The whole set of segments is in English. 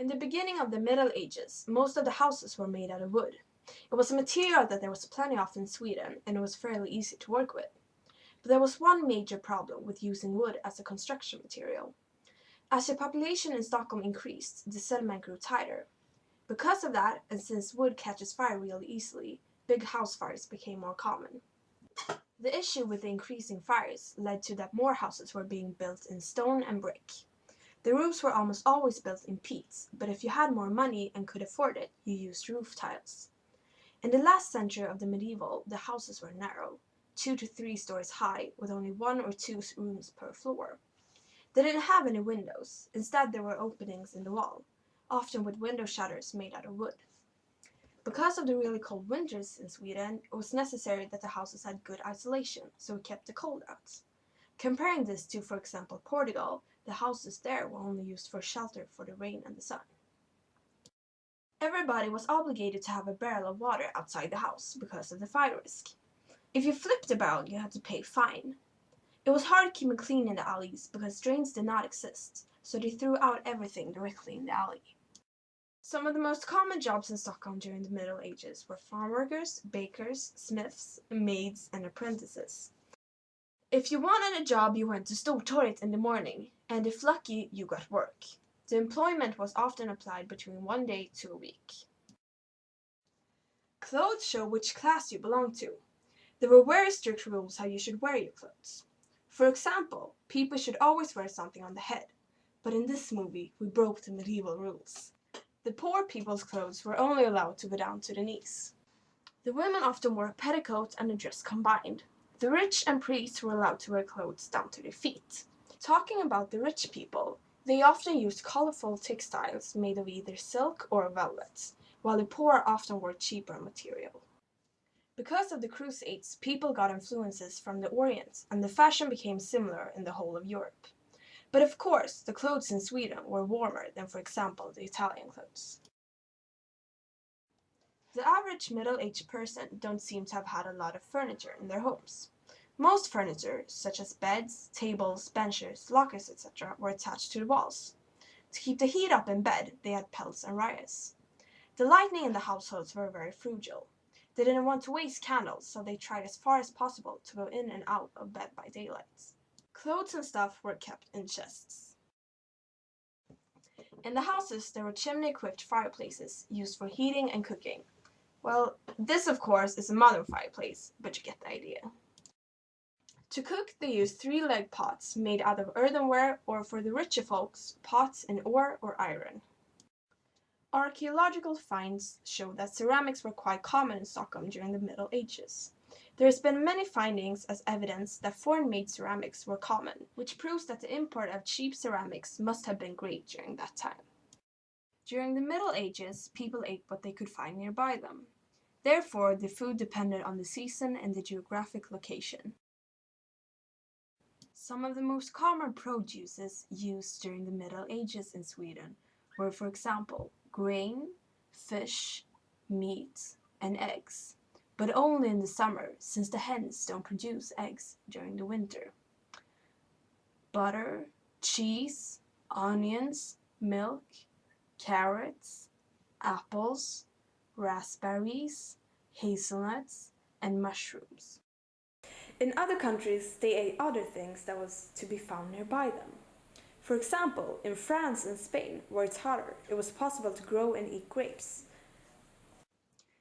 In the beginning of the Middle Ages, most of the houses were made out of wood. It was a material that there was plenty of in Sweden, and it was fairly easy to work with. But there was one major problem with using wood as a construction material. As the population in Stockholm increased, the settlement grew tighter. Because of that, and since wood catches fire really easily, big house fires became more common. The issue with the increasing fires led to that more houses were being built in stone and brick. The roofs were almost always built in peats, but if you had more money and could afford it, you used roof tiles. In the last century of the medieval, the houses were narrow, 2 to 3 stories high, with only 1 or 2 rooms per floor. They didn't have any windows. Instead, there were openings in the wall, often with window shutters made out of wood. Because of the really cold winters in Sweden, it was necessary that the houses had good isolation, so it kept the cold out. Comparing this to, for example, Portugal, the houses there were only used for shelter for the rain and the sun. Everybody was obligated to have a barrel of water outside the house because of the fire risk. If you flipped the barrel, you had to pay a fine. It was hard keeping clean in the alleys because drains did not exist, so they threw out everything directly in the alley. Some of the most common jobs in Stockholm during the Middle Ages were farm workers, bakers, smiths, maids, and apprentices. If you wanted a job, you went to Stortorget in the morning, and if lucky, you got work. The employment was often applied between 1 day to a week. Clothes show which class you belong to. There were very strict rules how you should wear your clothes. For example, people should always wear something on the head, but in this movie, we broke the medieval rules. The poor people's clothes were only allowed to go down to the knees. The women often wore a petticoat and a dress combined. The rich and priests were allowed to wear clothes down to their feet. Talking about the rich people, they often used colorful textiles made of either silk or velvet, while the poor often wore cheaper material. Because of the Crusades, people got influences from the Orient, and the fashion became similar in the whole of Europe. But of course, the clothes in Sweden were warmer than, for example, the Italian clothes. The average middle-aged person don't seem to have had a lot of furniture in their homes. Most furniture, such as beds, tables, benches, lockers, etc., were attached to the walls. To keep the heat up in bed, they had pelts and ryes. The lighting in the households were very frugal. They didn't want to waste candles, so they tried as far as possible to go in and out of bed by daylight. Clothes and stuff were kept in chests. In the houses, there were chimney-equipped fireplaces used for heating and cooking. Well, this of course is a modern fireplace, but you get the idea. To cook, they used 3-legged pots made out of earthenware, or for the richer folks, pots in ore or iron. Archaeological finds show that ceramics were quite common in Stockholm during the Middle Ages. There has been many findings as evidence that foreign-made ceramics were common, which proves that the import of cheap ceramics must have been great during that time. During the Middle Ages, people ate what they could find nearby them. Therefore, the food depended on the season and the geographic location. Some of the most common produces used during the Middle Ages in Sweden were, for example, grain, fish, meat, and eggs, but only in the summer, since the hens don't produce eggs during the winter. Butter, cheese, onions, milk, carrots, apples, raspberries, hazelnuts, and mushrooms. In other countries, they ate other things that was to be found nearby them. For example, in France and Spain, where it's hotter, it was possible to grow and eat grapes.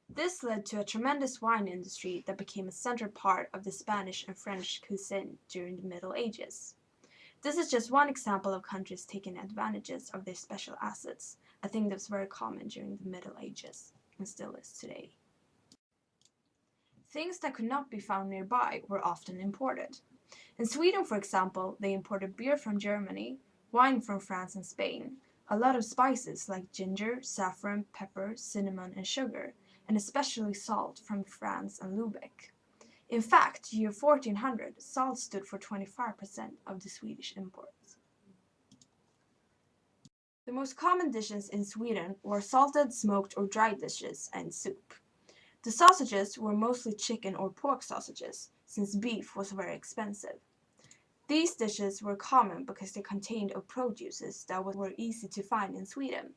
This led to a tremendous wine industry that became a central part of the Spanish and French cuisine during the Middle Ages. This is just one example of countries taking advantages of their special assets, a thing that was very common during the Middle Ages and still is today. Things that could not be found nearby were often imported. In Sweden, for example, they imported beer from Germany, wine from France and Spain, a lot of spices like ginger, saffron, pepper, cinnamon, and sugar, and especially salt from France and Lübeck. In fact, year 1400, salt stood for 25% of the Swedish imports. The most common dishes in Sweden were salted, smoked, or dried dishes and soup. The sausages were mostly chicken or pork sausages, since beef was very expensive. These dishes were common because they contained of produces that were easy to find in Sweden.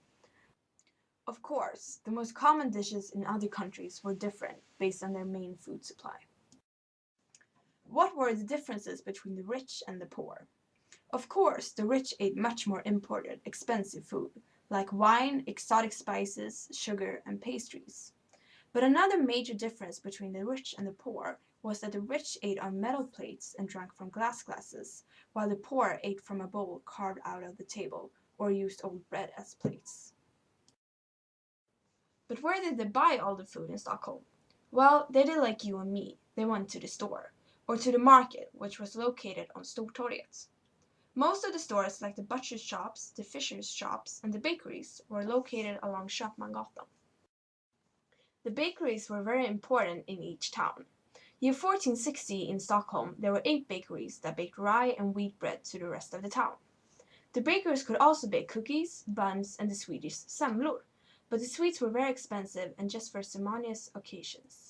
Of course, the most common dishes in other countries were different based on their main food supply. What were the differences between the rich and the poor? Of course, the rich ate much more imported, expensive food, like wine, exotic spices, sugar, and pastries. But another major difference between the rich and the poor was that the rich ate on metal plates and drank from glass glasses, while the poor ate from a bowl carved out of the table or used old bread as plates. But where did they buy all the food in Stockholm? Well, they did like you and me. They went to the store, or to the market, which was located on Stortorget. Most of the stores, like the butcher's shops, the fisher's shops, and the bakeries, were located along Köpmangatan. The bakeries were very important in each town. Year 1460 in Stockholm, there were 8 bakeries that baked rye and wheat bread to the rest of the town. The bakers could also bake cookies, buns, and the Swedish semlor, but the sweets were very expensive and just for ceremonious occasions.